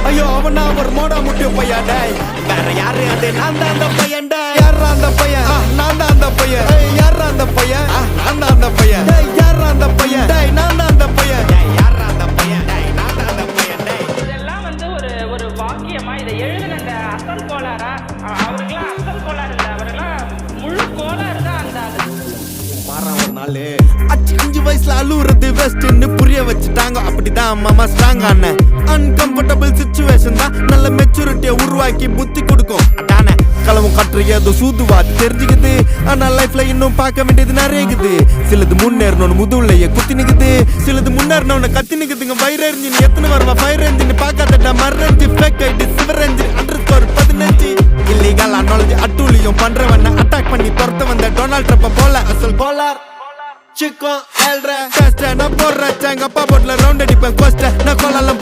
ஐயோ அவனா ஒரு மோடா முட்டிய பையன் டேய் வேற யாரு அது நான் தான் அந்த பையன் டேய் யாரா அந்த பையன் நான் தான் அந்த பையன் யாரா அந்த பையன் நான் தான் அந்த பையன் டேய் யாரா அந்த பையன் டேய் நான் தான் அந்த பையன் டேய் யாரா அந்த பையன் டேய் நான் தான் அந்த பையன் டேய் இதெல்லாம் வந்து ஒரு வாக்கியமா இதை எழுதின அந்த அசல் கோளாரா அவருக்கெல்லாம் அசல் கோளாறு இல்லை அவரெல்லாம் முழு கோளாறு தான் அந்த ஒரு நாள் 5 வயசுல அழுவுறது வெஸ்ட்னு புரிய வச்சுட்டாங்க அப்படிதான் மாமா ஸ்ட்ராங் ஆன அன்கம்ஃபர்டபிள் சிச்சுவேஷன் தான் நல்ல மெச்சூரிட்டியை உருவாக்கி புத்தி கொடுக்கும் அதானே களவும் கற்று ஏதோ சூதுவாது தெரிஞ்சுக்குது ஆனா லைஃப்ல இன்னும் பார்க்க வேண்டியது நிறையக்குது சிலது முன்னேறணும்னு முதுகுலையே குத்தி நிக்குது சிலது முன்னேறணும்னு கத்தி நிக்குதுங்க ஃபயர் என்ஜின் எத்தனை வருவா ஃபயர் என்ஜின் பார்க்காதடா மர்ரஞ்சி ஃபேக் ஐடி சிவர் என்ஜின் அண்டர்ஸ்கோர் 15 இல்லீகல் அனாலஜி அட்டூழியம் பண்றவன அட்டாக் பண்ணி துரத்த வந்த டொனால்ட் ட்ரம்ப் போல அசல் போலார் சிக்கோ எல்ற டெஸ்ட் நான் போடுற சாங்க அப்பா போட்ல ரவுண்ட் அடிப்பேன் கோஸ்ட் நான் கோலாலம்